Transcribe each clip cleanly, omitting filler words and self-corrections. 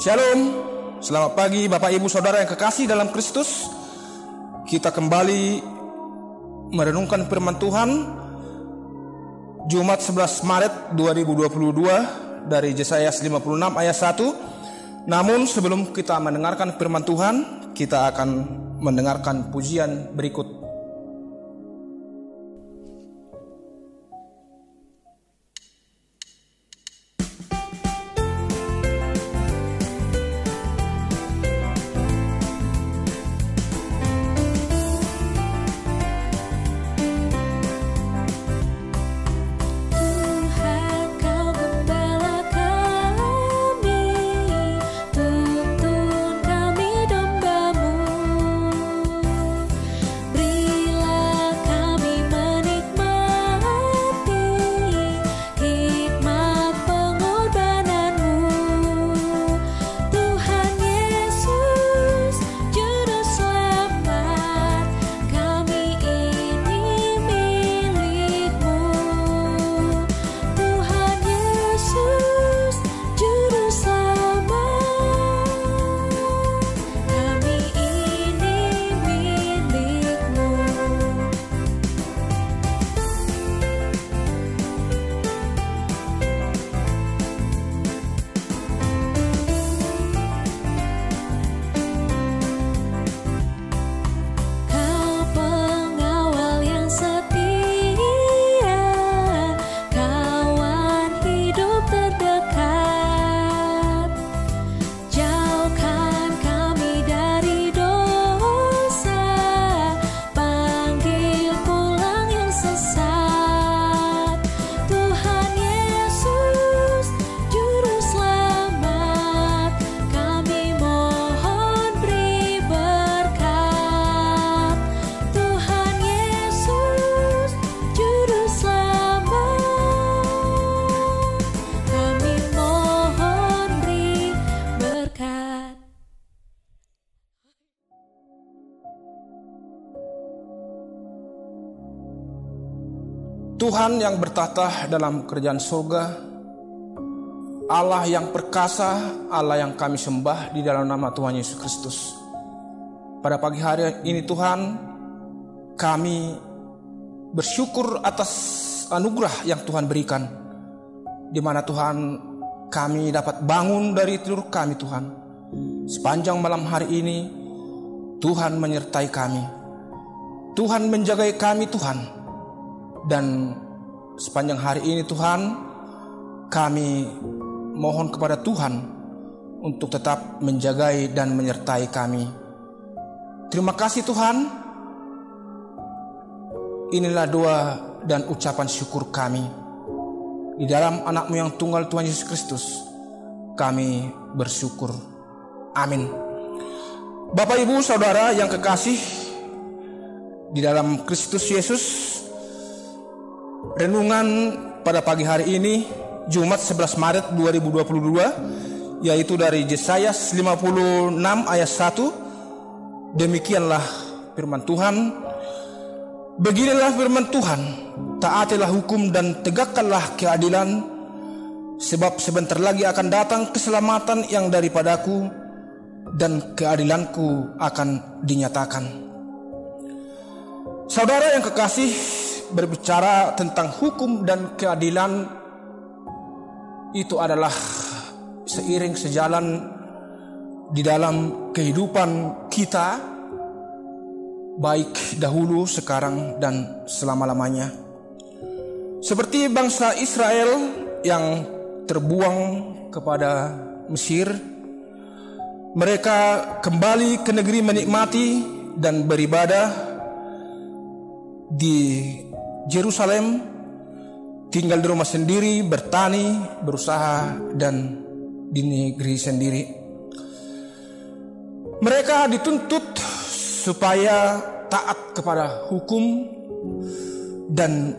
Shalom, selamat pagi Bapak Ibu Saudara yang kekasih dalam Kristus. Kita kembali merenungkan firman Tuhan Jumat 11 Maret 2022 dari Yesaya 56 ayat 1. Namun sebelum kita mendengarkan firman Tuhan, kita akan mendengarkan pujian berikut. Tuhan yang bertahta dalam kerajaan surga, Allah yang perkasa, Allah yang kami sembah di dalam nama Tuhan Yesus Kristus. Pada pagi hari ini Tuhan, kami bersyukur atas anugerah yang Tuhan berikan, di mana Tuhan kami dapat bangun dari tidur kami Tuhan. Sepanjang malam hari ini Tuhan menyertai kami, Tuhan menjaga kami Tuhan. Dan sepanjang hari ini Tuhan, kami mohon kepada Tuhan untuk tetap menjagai dan menyertai kami. Terima kasih Tuhan. Inilah doa dan ucapan syukur kami. Di dalam anak-Mu yang tunggal Tuhan Yesus Kristus, kami bersyukur. Amin. Bapak Ibu Saudara yang kekasih di dalam Kristus Yesus, renungan pada pagi hari ini Jumat 11 Maret 2022 yaitu dari Yesaya 56 ayat 1. Demikianlah firman Tuhan. Beginilah firman Tuhan, taatilah hukum dan tegakkanlah keadilan, sebab sebentar lagi akan datang keselamatan yang daripadaku dan keadilanku akan dinyatakan. Saudara yang kekasih, berbicara tentang hukum dan keadilan itu adalah seiring sejalan di dalam kehidupan kita, baik dahulu, sekarang, dan selama-lamanya. Seperti bangsa Israel yang terbuang kepada Mesir, mereka kembali ke negeri menikmati dan beribadah di Yerusalem, tinggal di rumah sendiri, bertani, berusaha, dan di negeri sendiri. Mereka dituntut supaya taat kepada hukum dan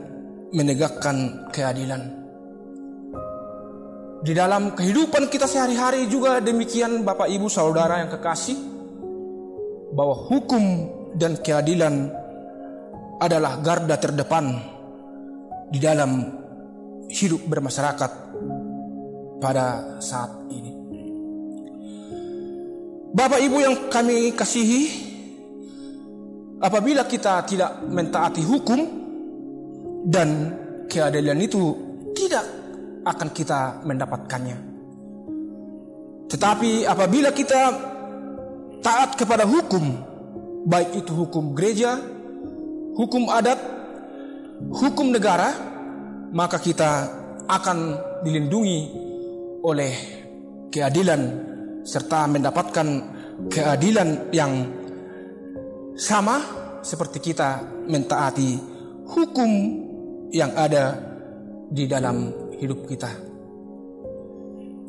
menegakkan keadilan. Di dalam kehidupan kita sehari-hari juga demikian Bapak Ibu Saudara yang kekasih, bahwa hukum dan keadilan adalah garda terdepan di dalam hidup bermasyarakat pada saat ini. Bapak Ibu yang kami kasihi, apabila kita tidak mentaati hukum dan keadilan itu tidak akan kita mendapatkannya. Tetapi apabila kita taat kepada hukum, baik itu hukum gereja, hukum adat, hukum negara, maka kita akan dilindungi oleh keadilan serta mendapatkan keadilan yang sama seperti kita mentaati hukum yang ada di dalam hidup kita.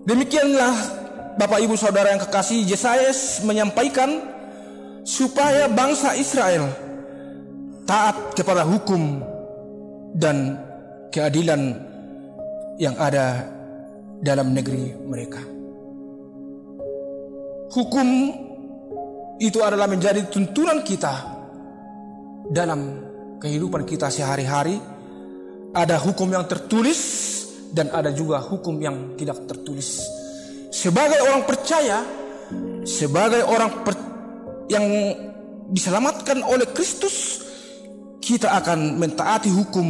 Demikianlah Bapak Ibu Saudara yang kekasih, Yesaya menyampaikan supaya bangsa Israel taat kepada hukum dan keadilan yang ada dalam negeri mereka. Hukum itu adalah menjadi tuntunan kita dalam kehidupan kita sehari-hari. Ada hukum yang tertulis dan ada juga hukum yang tidak tertulis. Sebagai orang percaya, sebagai orang yang diselamatkan oleh Kristus, kita akan mentaati hukum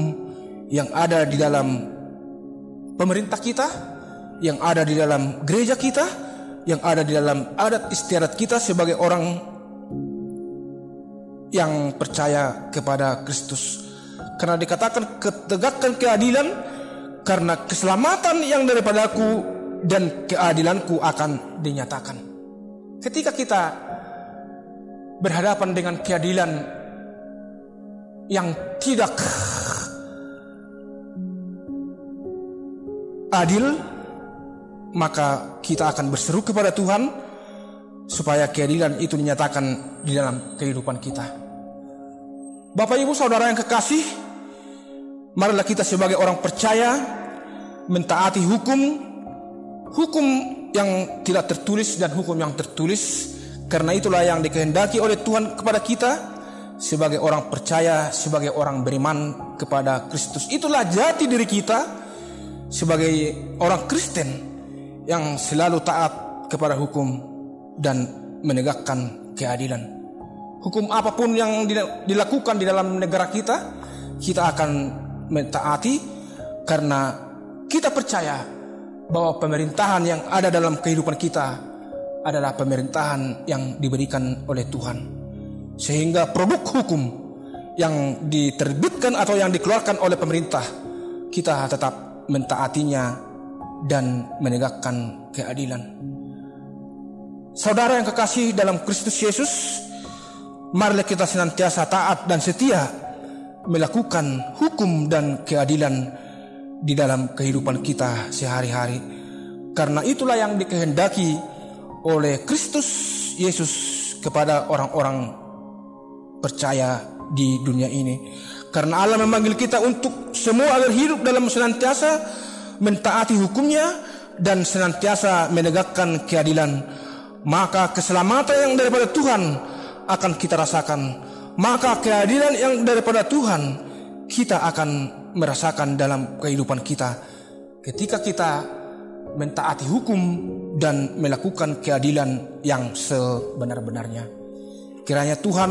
yang ada di dalam pemerintah kita, yang ada di dalam gereja kita, yang ada di dalam adat istiadat kita sebagai orang yang percaya kepada Kristus. Karena dikatakan tegakkan keadilan, karena keselamatan yang daripadaku dan keadilanku akan dinyatakan. Ketika kita berhadapan dengan keadilan yang tidak adil, maka kita akan berseru kepada Tuhan supaya keadilan itu dinyatakan di dalam kehidupan kita. Bapak Ibu Saudara yang kekasih, marilah kita sebagai orang percaya mentaati hukum yang tidak tertulis dan hukum yang tertulis, karena itulah yang dikehendaki oleh Tuhan kepada kita sebagai orang percaya, sebagai orang beriman kepada Kristus. Itulah jati diri kita sebagai orang Kristen yang selalu taat kepada hukum dan menegakkan keadilan. Hukum apapun yang dilakukan di dalam negara kita, kita akan mentaati karena kita percaya bahwa pemerintahan yang ada dalam kehidupan kita adalah pemerintahan yang diberikan oleh Tuhan. Sehingga produk hukum yang diterbitkan atau yang dikeluarkan oleh pemerintah, kita tetap mentaatinya dan menegakkan keadilan. Saudara yang kekasih dalam Kristus Yesus, marilah kita senantiasa taat dan setia melakukan hukum dan keadilan di dalam kehidupan kita sehari-hari. Karena itulah yang dikehendaki oleh Kristus Yesus kepada orang-orang percaya di dunia ini. Karena Allah memanggil kita untuk semua agar hidup dalam senantiasa mentaati hukumnya dan senantiasa menegakkan keadilan. Maka keselamatan yang daripada Tuhan akan kita rasakan. Maka keadilan yang daripada Tuhan kita akan merasakan dalam kehidupan kita ketika kita mentaati hukum dan melakukan keadilan yang sebenar-benarnya. Kiranya Tuhan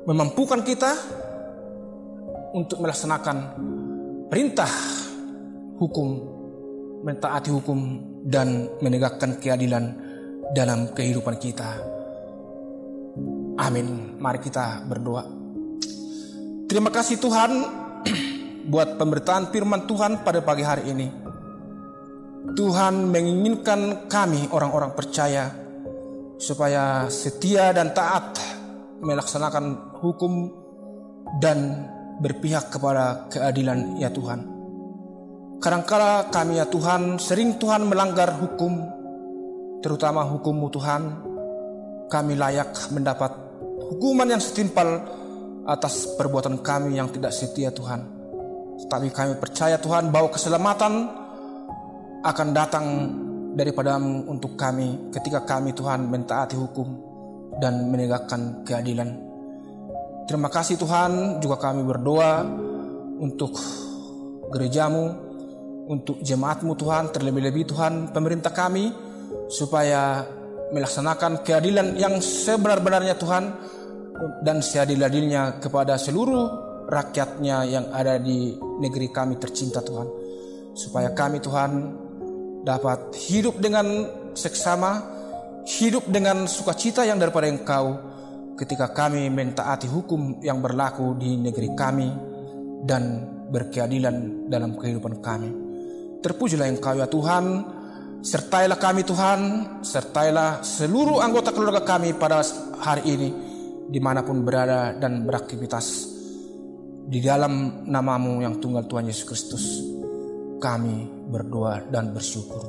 memampukan kita untuk melaksanakan perintah hukum, mentaati hukum dan menegakkan keadilan dalam kehidupan kita. Amin. Mari kita berdoa. Terima kasih Tuhan buat pemberitaan firman Tuhan pada pagi hari ini. Tuhan menginginkan kami orang-orang percaya supaya setia dan taat melaksanakan hukum dan berpihak kepada keadilan ya Tuhan. Kadangkala kami ya Tuhan sering Tuhan melanggar hukum, terutama hukum-Mu Tuhan. Kami layak mendapat hukuman yang setimpal atas perbuatan kami yang tidak setia Tuhan. Tetapi kami percaya Tuhan bahwa keselamatan akan datang daripada-Mu untuk kami ketika kami Tuhan mentaati hukum dan menegakkan keadilan. Terima kasih Tuhan. Juga kami berdoa untuk gereja-Mu, untuk jemaat-Mu Tuhan, terlebih-lebih Tuhan pemerintah kami, supaya melaksanakan keadilan yang sebenar-benarnya Tuhan, dan seadil-adilnya kepada seluruh rakyatnya yang ada di negeri kami tercinta Tuhan. Supaya kami Tuhan dapat hidup dengan seksama, hidup dengan sukacita yang daripada Engkau ketika kami mentaati hukum yang berlaku di negeri kami dan berkeadilan dalam kehidupan kami. Terpujilah Engkau ya Tuhan, sertailah kami Tuhan, sertailah seluruh anggota keluarga kami pada hari ini dimanapun berada dan beraktivitas. Di dalam nama-Mu yang tunggal Tuhan Yesus Kristus kami berdoa dan bersyukur.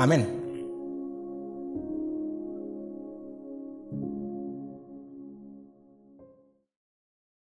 Amin.